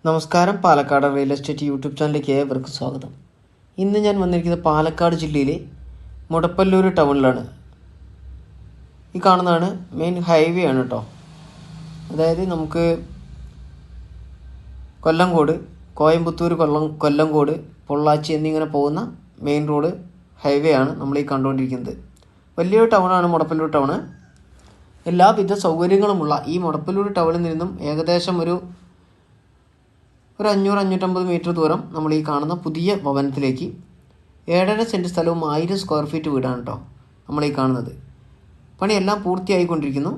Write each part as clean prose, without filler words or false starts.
നമസ്കാരം. Palakkad real estate YouTube ചാനലിലേക്ക് ഏവർക്കും സ്വാഗതം. ഇന്ന് ഞാൻ വന്നിരിക്കുന്നത് പാലക്കാട് ജില്ലയിലെ മുടപ്പല്ലൂർ ടൗണിലാണ്. ഈ കാണുന്നതാണ് മെയിൻ ഹൈവേ ആണ് കേട്ടോ. അതായത് നമുക്ക് കൊല്ലങ്കോട്, കോയമ്പത്തൂർ, കൊല്ലങ്കോട്, പൊള്ളാച്ചി എന്നിങ്ങനെ പോകുന്ന മെയിൻ റോഡ് ഹൈവേ ആണ് നമ്മൾ ഈ കണ്ടുകൊണ്ടിരിക്കുന്നത്. വലിയൊരു ടൗണാണ് മുടപ്പല്ലൂർ ടൗണ്. എല്ലാവിധ സൗകര്യങ്ങളുമുള്ള ഈ മുടപ്പല്ലൂർ ടൗണിൽ നിന്നും ഏകദേശം ഒരു 500-550 മീറ്റർ ദൂരം നമ്മൾ ഈ കാണുന്ന പുതിയ ഭവനത്തിലേക്ക് 7.5 സെൻറ്റ് സ്ഥലവും 1000 സ്ക്വയർ ഫീറ്റ് വീടാണ് കേട്ടോ നമ്മൾ ഈ കാണുന്നത്. പണിയെല്ലാം പൂർത്തിയായിക്കൊണ്ടിരിക്കുന്നു.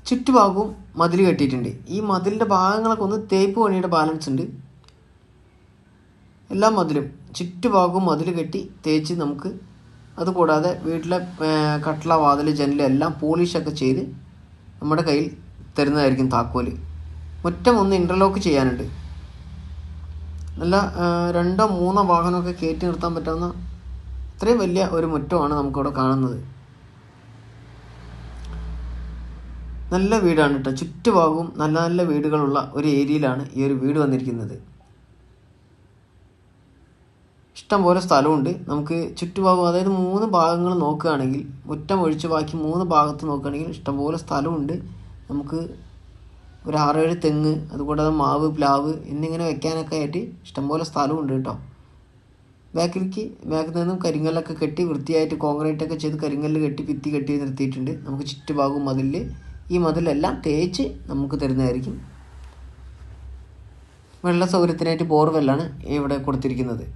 ചുറ്റുഭാഗവും മതിൽ കെട്ടിയിട്ടുണ്ട്. ഈ മതിലിൻ്റെ ഭാഗങ്ങളൊക്കെ ഒന്ന് തേപ്പ് പണിയുടെ ബാലൻസ് ഉണ്ട്. എല്ലാ മതിലും ചുറ്റുഭാഗവും മതിൽ കെട്ടി തേച്ച് നമുക്ക്, അതുകൂടാതെ വീട്ടിലെ കട്ടള, വാതിൽ, ജനൽ എല്ലാം പോളിഷൊക്കെ ചെയ്ത് നമ്മുടെ കയ്യിൽ തരുന്നതായിരിക്കും താക്കോല്. മുറ്റം ഒന്ന് ഇൻ്റർലോക്ക് ചെയ്യാനുണ്ട്. നല്ല 2-3 വാഹനമൊക്കെ കയറ്റി നിർത്താൻ പറ്റാവുന്ന അത്രയും വലിയ ഒരു മുറ്റമാണ് നമുക്കിവിടെ കാണുന്നത്. നല്ല വീടാണ് കേട്ടോ. ചുറ്റുഭാഗവും നല്ല നല്ല വീടുകളുള്ള ഒരു ഏരിയയിലാണ് ഈ ഒരു വീട് വന്നിരിക്കുന്നത്. ഇഷ്ടംപോലെ സ്ഥലമുണ്ട്. നമുക്ക് ചുറ്റുഭാഗം, അതായത് 3 ഭാഗങ്ങൾ നോക്കുകയാണെങ്കിൽ, മുറ്റം ഒഴിച്ച് ബാക്കി 3 ഭാഗത്ത് നോക്കുകയാണെങ്കിൽ ഇഷ്ടംപോലെ സ്ഥലമുണ്ട്. നമുക്ക് ഒരു 6-7 തെങ്ങ്, അതുകൂടാതെ മാവ്, പ്ലാവ് എന്നിങ്ങനെ വെക്കാനൊക്കെ ആയിട്ട് ഇഷ്ടംപോലെ സ്ഥലമുണ്ട് കേട്ടോ. ബാക്കിൽ നിന്നും കരിങ്കല്ലൊക്കെ കെട്ടി വൃത്തിയായിട്ട് കോൺക്രീറ്റൊക്കെ ചെയ്ത് കരിങ്കല്ല് കെട്ടി ഭിത്തി കെട്ടി നിർത്തിയിട്ടുണ്ട്. നമുക്ക് ചുറ്റുഭാഗവും മതിലിൽ ഈ മതിലെല്ലാം തേച്ച് നമുക്ക് തരുന്നതായിരിക്കും. വെള്ള സൗകര്യത്തിനായിട്ട് ബോർവെല്ലാണ് ഇവിടെ കൊടുത്തിരിക്കുന്നത്.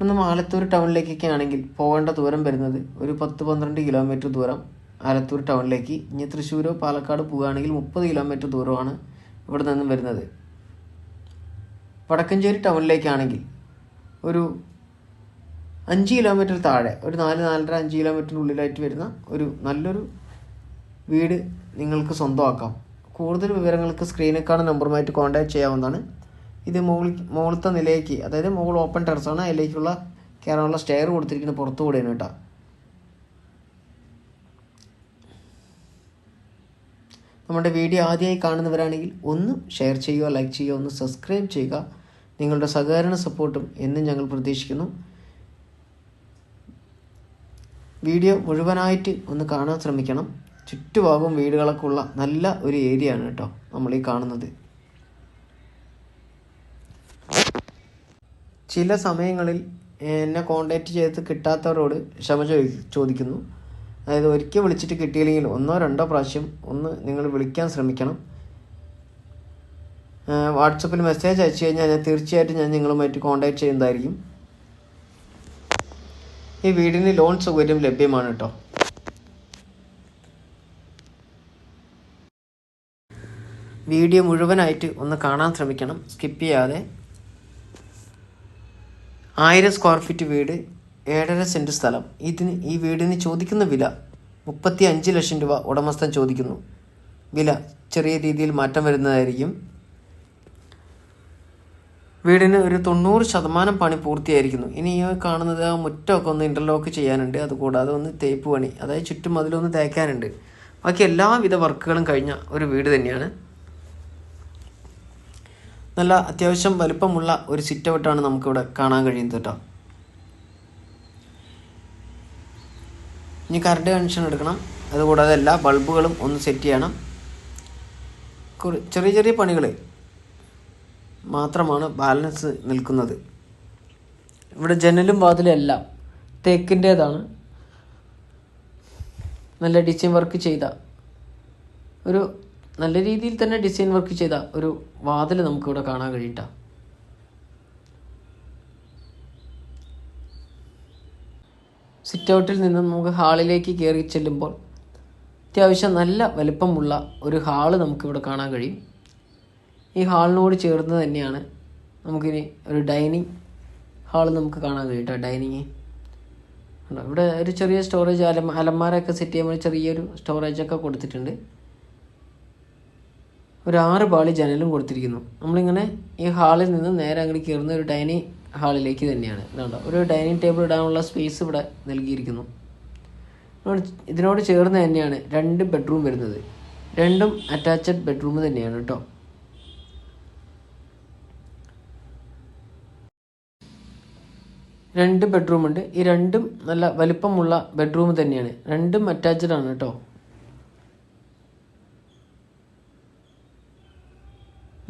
ഒന്ന് ആലത്തൂർ ടൗണിലേക്കൊക്കെ ആണെങ്കിൽ പോകേണ്ട ദൂരം വരുന്നത് ഒരു 10-12 കിലോമീറ്റർ ദൂരം ആലത്തൂർ ടൗണിലേക്ക്. ഇനി തൃശ്ശൂരോ പാലക്കാട് പോകുകയാണെങ്കിൽ 30 കിലോമീറ്റർ ദൂരമാണ് ഇവിടെ നിന്നും വരുന്നത്. വടക്കഞ്ചേരി ടൗണിലേക്കാണെങ്കിൽ ഒരു 5 കിലോമീറ്റർ താഴെ, ഒരു 4-4.5 കിലോമീറ്ററിനുള്ളിലായിട്ട് വരുന്ന ഒരു നല്ലൊരു വീട് നിങ്ങൾക്ക് സ്വന്തമാക്കാം. കൂടുതൽ വിവരങ്ങൾക്ക് സ്ക്രീനിൽ കാണുന്ന നമ്പറുമായിട്ട് കോൺടാക്ട് ചെയ്യാവുന്നതാണ്. ഇത് മുകളിലത്തെ നിലയ്ക്ക്, അതായത് മുകൾ ഓപ്പൺ ടെറസാണ്, അതിലേക്കുള്ള കയറാനുള്ള സ്റ്റെയർ കൊടുത്തിരിക്കുന്നത് പുറത്തുകൂടെയാണ് കേട്ടോ. നമ്മുടെ വീഡിയോ ആദ്യമായി കാണുന്നവരാണെങ്കിൽ ഒന്ന് ഷെയർ ചെയ്യുക, ലൈക്ക് ചെയ്യുക, ഒന്ന് സബ്സ്ക്രൈബ് ചെയ്യുക. നിങ്ങളുടെ സഹകരണ സപ്പോർട്ടും എന്നും ഞങ്ങൾ പ്രതീക്ഷിക്കുന്നു. വീഡിയോ മുഴുവനായിട്ട് ഒന്ന് കാണാൻ ശ്രമിക്കണം. ചുറ്റുഭാഗവും വീടുകളൊക്കെ ഉള്ള നല്ല ഒരു ഏരിയ ആണ് കേട്ടോ നമ്മൾ ഈ കാണുന്നത്. ചില സമയങ്ങളിൽ എന്നെ കോൺടാക്റ്റ് ചെയ്ത് കിട്ടാത്തവരോട് ക്ഷമ ചോദിക്കുന്നു. അതായത് ഒരിക്കൽ വിളിച്ചിട്ട് കിട്ടിയില്ലെങ്കിൽ 1-2 പ്രാവശ്യം ഒന്ന് നിങ്ങൾ വിളിക്കാൻ ശ്രമിക്കണം. വാട്സപ്പിൽ മെസ്സേജ് അയച്ചു കഴിഞ്ഞാൽ തീർച്ചയായിട്ടും ഞാൻ നിങ്ങളുമായിട്ട് കോൺടാക്റ്റ് ചെയ്യുന്നതായിരിക്കും. ഈ വീടിന് ലോൺ സൗകര്യം ലഭ്യമാണ് കേട്ടോ. വീഡിയോ മുഴുവനായിട്ട് ഒന്ന് കാണാൻ ശ്രമിക്കണം, സ്കിപ്പ് ചെയ്യാതെ. 1000 സ്ക്വയർ ഫീറ്റ് വീട്, 7.5 സെൻറ്റ് സ്ഥലം. ഈ വീടിന് ചോദിക്കുന്ന വില 35 ലക്ഷം രൂപ ഉടമസ്ഥൻ ചോദിക്കുന്നു. വില ചെറിയ രീതിയിൽ മാറ്റം വരുന്നതായിരിക്കും. വീടിന് ഒരു 90% പണി പൂർത്തിയായിരിക്കുന്നു. ഇനി ഈ കാണുന്നത് ആ മുറ്റമൊക്കെ ഒന്ന് ഇൻ്റർലോക്ക് ചെയ്യാനുണ്ട്. അതുകൂടാതെ ഒന്ന് തേപ്പ് പണി, അതായത് ചുറ്റും അതിലൊന്ന് തേക്കാനുണ്ട്. ബാക്കി എല്ലാവിധ വർക്കുകളും കഴിഞ്ഞ ഒരു വീട് തന്നെയാണ്. നല്ല അത്യാവശ്യം വലുപ്പമുള്ള ഒരു സിറ്റ് ഔട്ടാണ് നമുക്കിവിടെ കാണാൻ കഴിയുന്നത് കേട്ടോ. ഇനി കറണ്ട് കണക്ഷൻ എടുക്കണം. അതുകൂടാതെ എല്ലാ ബൾബുകളും ഒന്ന് സെറ്റ് ചെയ്യണം. ചെറിയ ചെറിയ പണികൾ മാത്രമാണ് ബാലൻസ് നിൽക്കുന്നത്. ഇവിടെ ജനലും വാതിലും എല്ലാം തേക്കിൻ്റേതാണ്. നല്ല ഡിസൈൻ വർക്ക് ചെയ്ത ഒരു, നല്ല രീതിയിൽ തന്നെ ഡിസൈൻ വർക്ക് ചെയ്ത ഒരു വാതിൽ നമുക്കിവിടെ കാണാൻ കഴിയട്ട. സിറ്റ് ഔട്ടിൽ നിന്നും നമുക്ക് ഹാളിലേക്ക് കയറി ചെല്ലുമ്പോൾ അത്യാവശ്യം നല്ല വലിപ്പമുള്ള ഒരു ഹാള് നമുക്കിവിടെ കാണാൻ കഴിയും. ഈ ഹാളിനോട് ചേർന്ന് തന്നെയാണ് നമുക്കിനി ഒരു ഡൈനിങ് ഹാള് നമുക്ക് കാണാൻ കഴിയട്ടോ. ഡൈനിങ് ഇവിടെ ഒരു ചെറിയ സ്റ്റോറേജ്, അലമാരൊക്കെ സെറ്റ് ചെയ്യുമ്പോൾ ചെറിയൊരു സ്റ്റോറേജൊക്കെ കൊടുത്തിട്ടുണ്ട്. ഒരു 6 പാളി ജനലും കൊടുത്തിരിക്കുന്നു. നമ്മളിങ്ങനെ ഈ ഹാളിൽ നിന്ന് നേരെ അങ്ങോട്ട് കയറുന്ന ഒരു ഡൈനിങ് ഹാളിലേക്ക് തന്നെയാണ്. ഇതുണ്ടോ, ഒരു ഡൈനിങ് ടേബിൾ ഇടാനുള്ള സ്പേസ് ഇവിടെ നൽകിയിരിക്കുന്നു. ഇതിനോട് ചേർന്ന് തന്നെയാണ് 2 ബെഡ്റൂം വരുന്നത്. രണ്ടും അറ്റാച്ച്ഡ് ബെഡ്റൂം തന്നെയാണ് കേട്ടോ. രണ്ട് ബെഡ്റൂമുണ്ട്. ഈ രണ്ടും നല്ല വലിപ്പമുള്ള ബെഡ്റൂം തന്നെയാണ്. രണ്ടും അറ്റാച്ച്ഡ് ആണ് കേട്ടോ.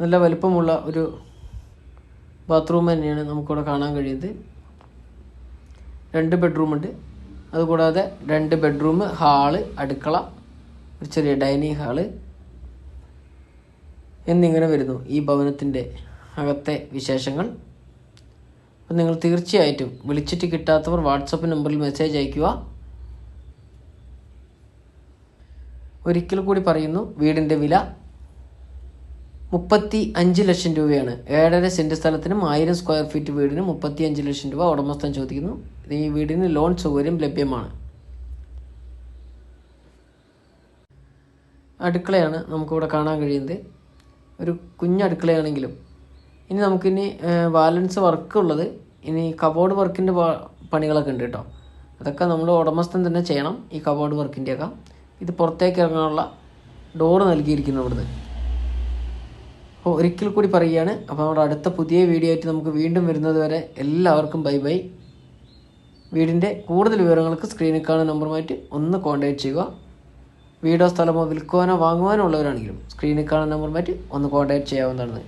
നല്ല വലിപ്പമുള്ള ഒരു ബാത്റൂം തന്നെയാണ് നമുക്കിവിടെ കാണാൻ കഴിയുന്നത്. രണ്ട് ബെഡ്റൂമുണ്ട്. അതുകൂടാതെ രണ്ട് ബെഡ്റൂം, ഹാള്, അടുക്കള, ഒരു ചെറിയ ഡൈനിങ് ഹാള് എന്നിങ്ങനെ വരുന്നു ഈ ഭവനത്തിൻ്റെ അകത്തെ വിശേഷങ്ങൾ. അപ്പം നിങ്ങൾ തീർച്ചയായിട്ടും വിളിച്ചിട്ട് കിട്ടാത്തവർ വാട്സപ്പ് നമ്പറിൽ മെസ്സേജ് അയയ്ക്കുക. ഒരിക്കൽ കൂടി പറയുന്നു, വീടിൻ്റെ വില 35 ലക്ഷം രൂപയാണ്. 7.5 സെൻറ്റ് സ്ഥലത്തിനും 1000 സ്ക്വയർ ഫീറ്റ് വീടിനും 35 ലക്ഷം രൂപ ഉടമസ്ഥൻ ചോദിക്കുന്നു. ഈ വീടിന് ലോൺ സൗകര്യം ലഭ്യമാണ്. അടുക്കളയാണ് നമുക്കിവിടെ കാണാൻ കഴിയുന്നത്. ഒരു കുഞ്ഞടുക്കളയാണെങ്കിലും ഇനി നമുക്കിനി ബാലൻസ് വർക്ക് ഉള്ളത്, ഇനി കബോർഡ് വർക്കിൻ്റെ പണികളൊക്കെ ഉണ്ട് കേട്ടോ. അതൊക്കെ നമ്മൾ ഉടമസ്ഥൻ തന്നെ ചെയ്യണം. ഈ കബോർഡ് വർക്കിൻ്റെയൊക്കെ ഇത് പുറത്തേക്ക് ഇറങ്ങാനുള്ള ഡോറ് നൽകിയിരിക്കുന്നു ഇവിടുന്ന്. അപ്പോൾ ഒരിക്കൽ കൂടി പറയുകയാണ്. അപ്പോൾ നമ്മുടെ അടുത്ത പുതിയ വീഡിയോ ആയിട്ട് നമുക്ക് വീണ്ടും വരുന്നത് വരെ എല്ലാവർക്കും ബൈ ബൈ. വീടിൻ്റെ കൂടുതൽ വിവരങ്ങൾക്ക് സ്ക്രീനിൽ കാണുന്ന നമ്പറുമായിട്ട് ഒന്ന് കോൺടാക്ട് ചെയ്യുക. വീടോ സ്ഥലമോ വിൽക്കുവാനോ വാങ്ങുവാനോ ഉള്ളവരാണെങ്കിലും സ്ക്രീനിൽ കാണുന്ന നമ്പറുമായിട്ട് ഒന്ന് കോൺടാക്ട് ചെയ്യാവുന്നതാണ്.